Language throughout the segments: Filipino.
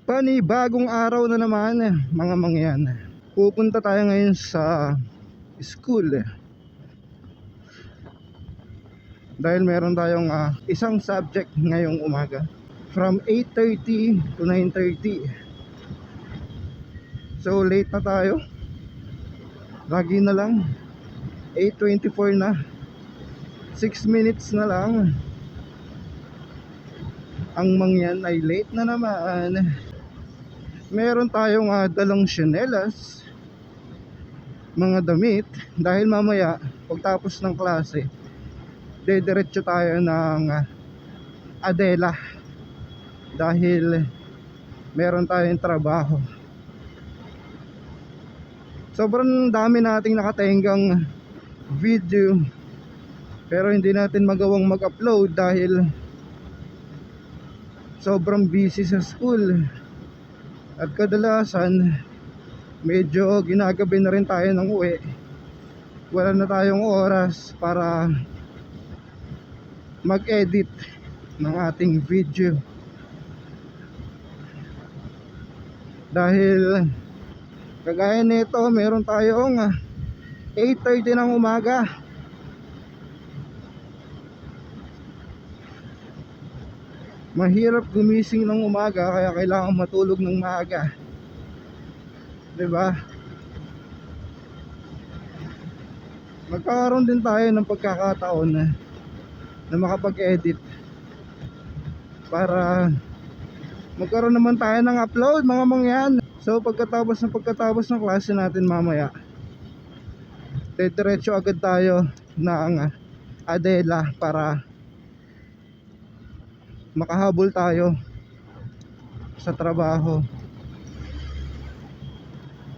Panibagong araw na naman mga mangyan. Pupunta tayo ngayon sa school dahil meron tayong isang subject ngayong umaga from 8:30 to 9:30. So late na tayo. Lagi na lang 8:24 na, 6 minutes na lang. Ang mangyan ay late na naman. Meron tayong dalang tsinelas, mga damit, dahil mamaya pagtapos ng klase dediretso tayo ng Adela dahil meron tayong trabaho. Sobrang dami nating nakatenggang video pero hindi natin magawang mag-upload dahil sobrang busy sa school. At kadalasan medyo ginagabi na rin tayo ng uwi. Wala na tayong oras para mag-edit ng ating video dahil kagaya nito meron tayong 8:30 ng umaga. Mahirap gumising ng umaga kaya kailangan matulog ng maaga, 'di ba? Magkakaroon din tayo ng pagkakataon na makapag-edit para magkaroon naman tayo ng upload mga mangyan. So pagkatapos ng klase natin mamaya diretso agad tayo ng Adela para makahabol tayo sa trabaho.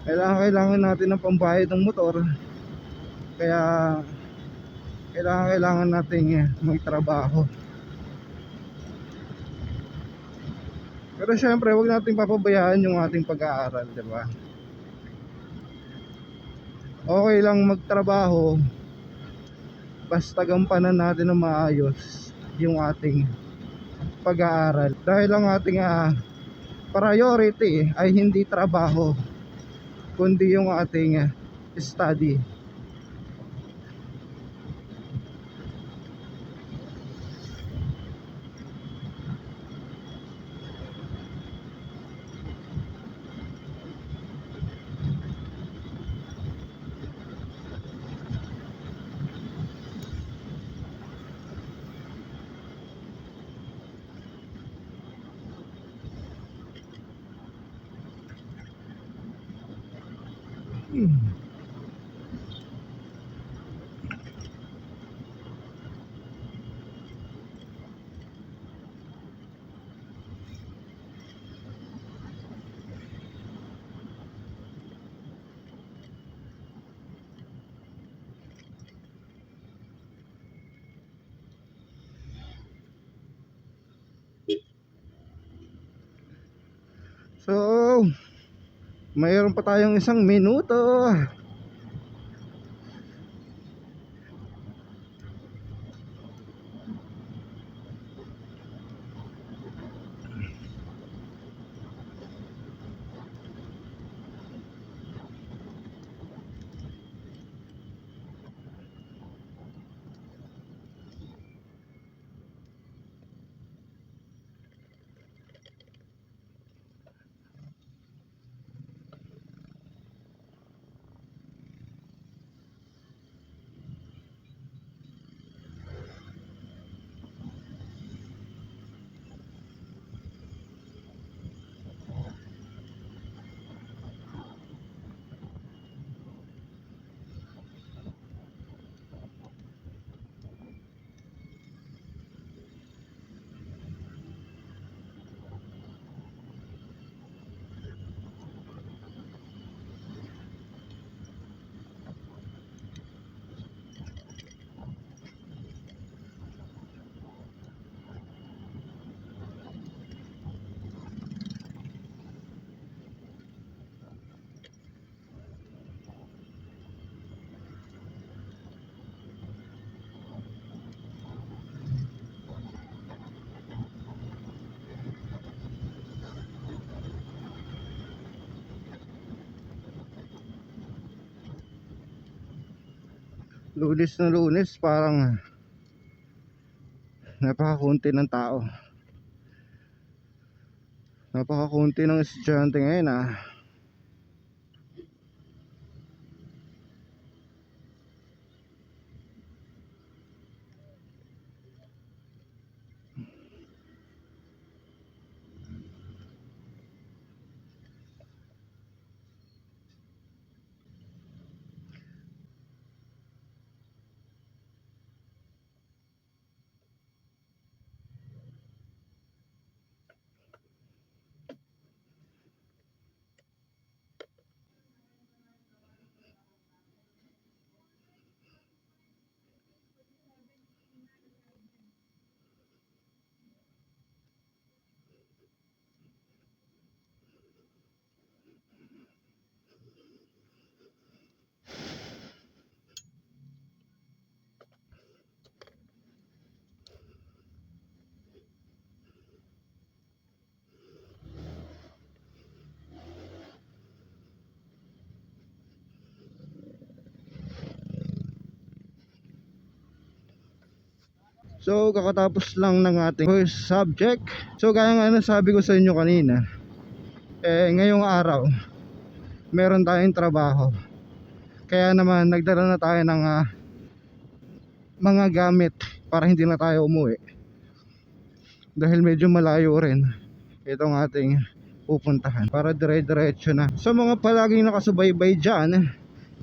Kailangan natin ng pambayad ng motor, kaya kailangan nating magtrabaho. Pero syempre huwag nating papabayaan yung ating pag-aaral, di ba? Okay lang magtrabaho basta gampanan natin ng maayos yung ating pag-aaral, dahil ang ating priority ay hindi trabaho kundi yung ating study. So mayroon pa tayong 1 minuto. Lunes na Lunes, parang napakakunti ng tao. Napakakunti ng estudyante ngayon ah. So kakatapos lang ng ating first subject. So gaya nga nasabi ko sa inyo kanina, ngayong araw meron tayong trabaho. Kaya naman nagdala na tayo ng mga gamit para hindi na tayo umuwi. Dahil medyo malayo rin itong ating pupuntahan, para dire-diretso na. Sa mga palaging nakasubaybay dyan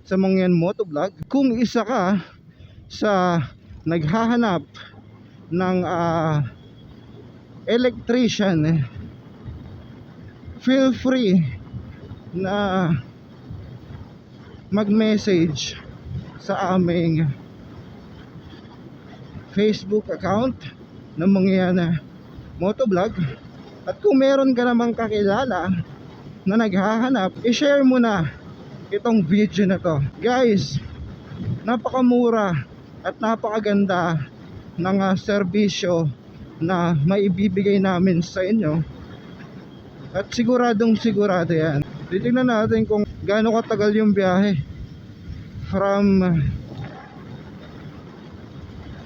sa mga yan motovlog, kung isa ka sa naghahanap ng electrician, feel free na mag-message sa aming Facebook account ng mga yan motovlog. At kung meron ka namang kakilala na naghahanap, i-share mo na itong video na to. Guys, napakamura at napakaganda ng serbisyo na maibibigay namin sa inyo. At siguradong sigurado yan. Titignan natin kung gaano katagal yung biyahe from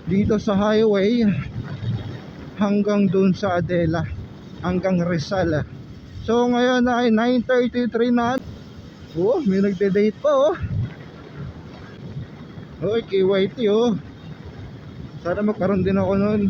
dito sa highway hanggang dun sa Adela, hanggang Rizal. So ngayon ay 9:33 na. Oh, may nagde-date pa oh. Oy, KYT oh. Sana magkaroon din ako nun.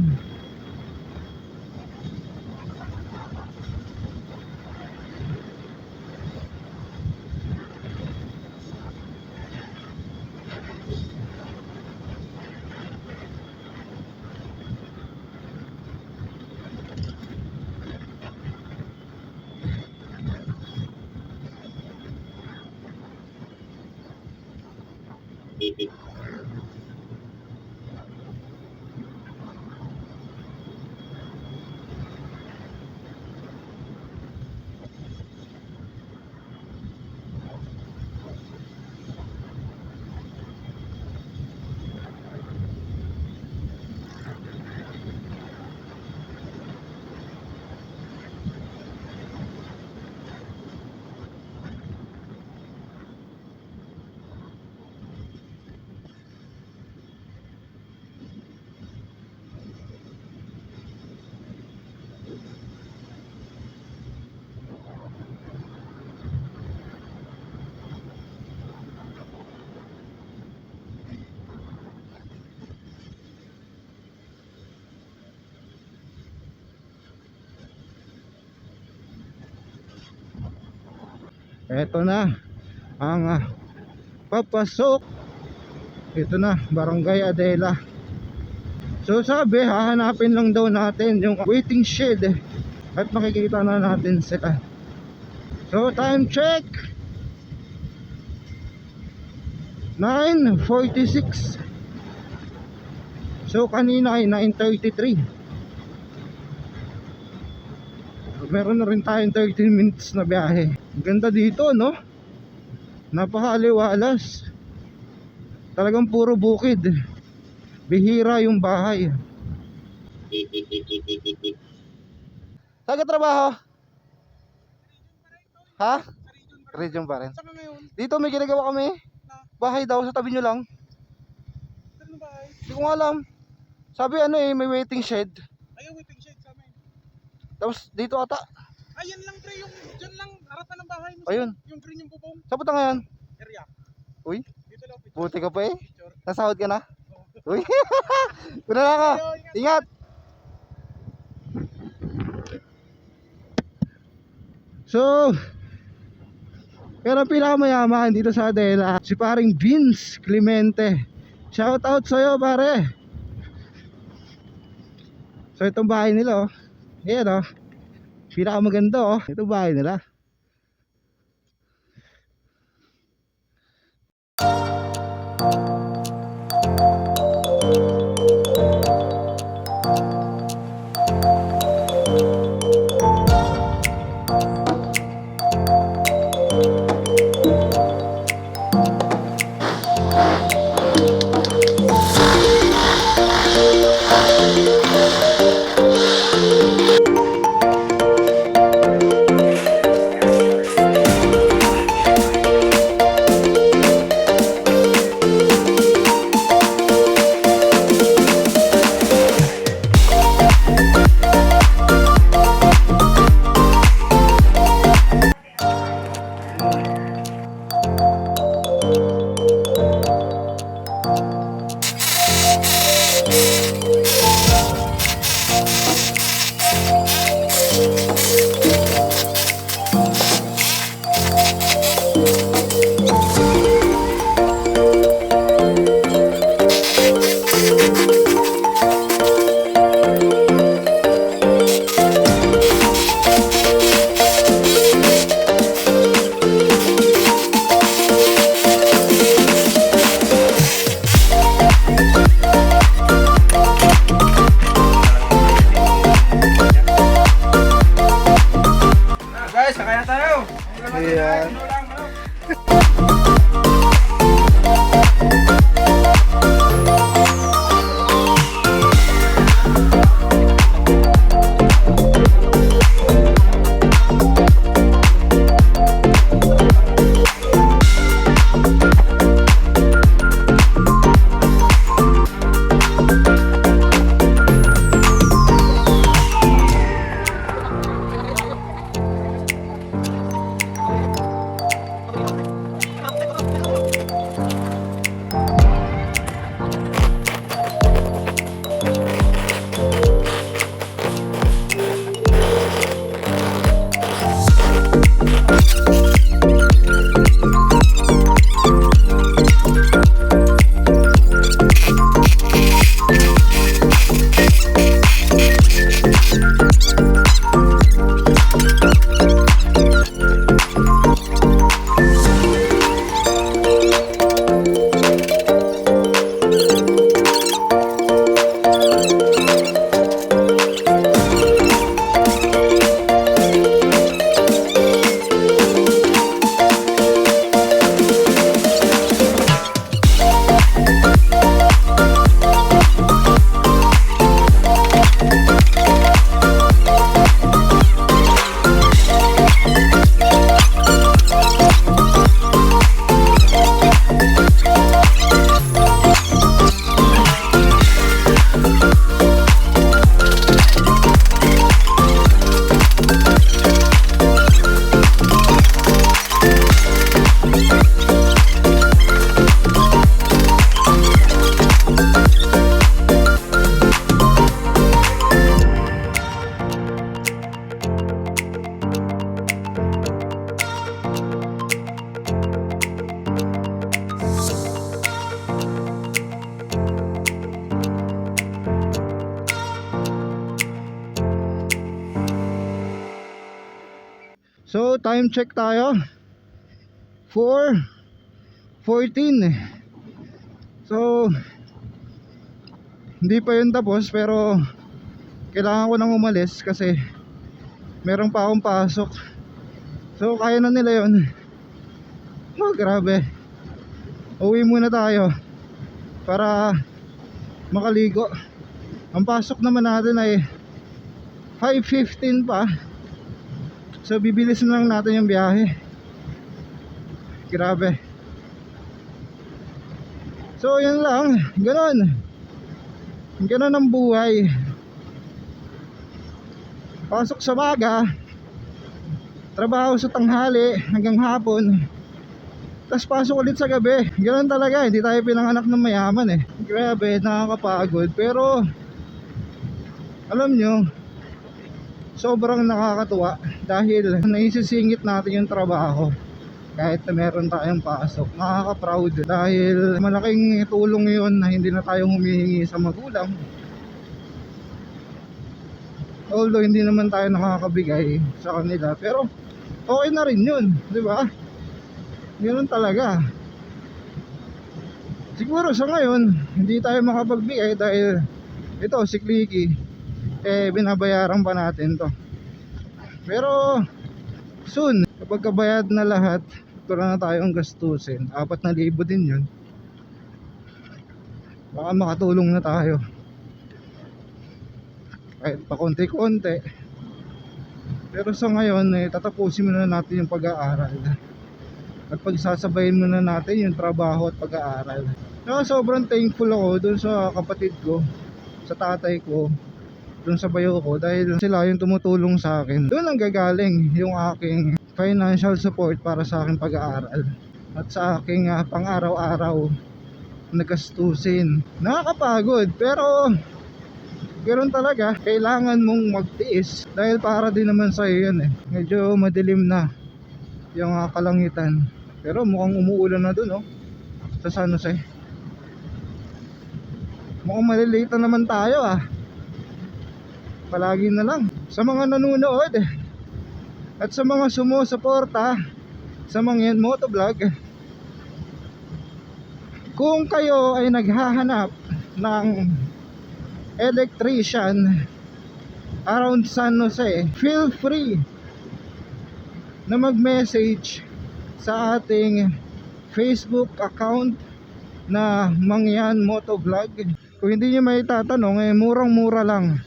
Eto na ang papasok. Ito na, Barangay Adela. So sabi, hahanapin lang daw natin yung waiting shed at makikita na natin sila. So time check 9:46. So kanina ay 9:33. Meron na rin tayong 13 minutes na biyahe. Ganda dito no, napakaliwalas. Talagang puro bukid, bihira yung bahay. Saan ka trabaho? Ha? Region pa rin. Dito may ginagawa kami. Bahay daw sa tabi nyo lang. Hindi ko nga alam. Sabi ano eh, may waiting shed. Ayaw, waiting shed sa amin. Tapos dito ata. Ayan lang pre, yung dyan lang, harapan ng bahay mo. Ayun. Yung green yung bubong. Saan punta ngayon? Area. Uy, Dito lang, picture. buti ka pa eh. Picture. Nasahod ka na? Uy. Kuna na ako. Ingat. So, pero pinakamayaman dito sa Adela, si paring Vince Clemente. Shout out sa'yo pare. So itong bahay nila oh. Ayan oh. Pinakamaganda oh. Itong bahay nila. Guys, sakaya tayo. Ayan. So time check tayo 4:14. So hindi pa yun tapos pero kailangan ko nang umalis kasi meron pa akong pasok. So kaya na nila yun. Oh grabe. Uwi muna tayo para makaligo. Ang pasok naman natin ay 5:15 pa. So bibilis na lang natin yung biyahe. Grabe. So yun lang, ganoon. Ganun ang buhay. Pasok sa maga, trabaho sa tanghali hanggang hapon, tapos pasok ulit sa gabi. Ganun talaga, hindi tayo pinanganak ng mayaman eh. Grabe, nakakapagod. Pero alam nyo, sobrang nakakatuwa dahil naisisingit natin yung trabaho. Kahit na meron tayong pasok, nakaka-proud dahil malaking tulong yun na hindi na tayo humihingi sa magulang. Although hindi naman tayo nakakabigay sa kanila, pero okay na rin yun, di ba? Ganoon talaga. Siguro sa ngayon hindi tayo makapagbigay dahil ito si Clicky, binabayaran pa natin to. Pero soon, kapag kabayad na lahat, wala na tayong gastusin. 4,000 din yun. Baka makatulong na tayo kahit pa konti-konti. Pero sa ngayon, tatapusin muna natin yung pag-aaral at pagsasabayin muna natin yung trabaho at pag-aaral. Sobrang thankful ako dun sa kapatid ko, sa tatay ko, dun sa bayo ko, dahil sila yung tumutulong sa akin. Doon ang gagaling yung aking financial support para sa aking pag-aaral at sa aking pang-araw-araw na gastusin. Nakakapagod, pero ganoon talaga, kailangan mong magtiis dahil para din naman sa iyo yun eh. Medyo madilim na yung kalangitan, pero mukhang umuulan na dun sa San Jose. Mukhang malilate na naman tayo palagi na lang sa mga nanonood at sa mga sumusuporta sa mga yan motovlog. Kung kayo ay naghahanap ng electrician around San Jose, feel free na mag-message sa ating Facebook account na Mangyan Motovlog. Kung hindi nyo may tatanong, murang-mura lang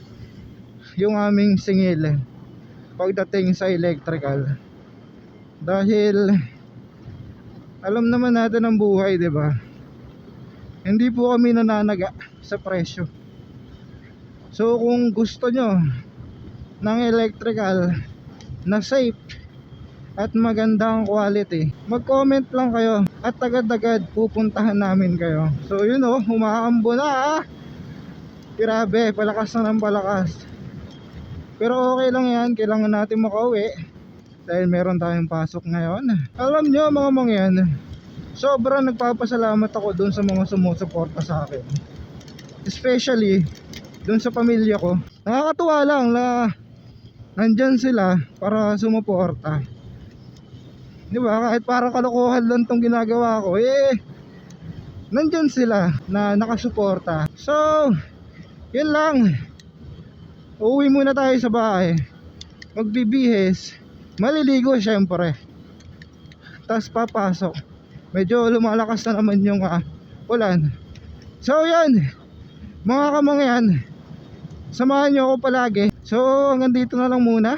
yung aming singil pagdating sa electrical. Dahil alam naman natin ang buhay, 'di ba? Hindi po kami nananaga sa presyo. So kung gusto nyo ng electrical na safe at magandang quality, mag-comment lang kayo at agad-agad pupuntahan namin kayo. So yun humaambo na Grabe, palakas na ng palakas. Pero okay lang yan, kailangan natin makauwi dahil meron tayong pasok ngayon. Alam nyo mga mangyan, sobrang nagpapasalamat ako dun sa mga sumusuporta sa akin, especially dun sa pamilya ko. Nakakatuwa lang na nandyan sila para sumuporta, di ba? Kahit parang kalokohan lang tong ginagawa ko, nandyan sila na nakasuporta. So yun lang, uuwi muna tayo sa bahay, magbibihis, maliligo syempre, tapos papasok. Medyo lumalakas na naman yung ulan. So yan mga kamangyan, samahan nyo ako palagi. So hanggang dito na lang muna.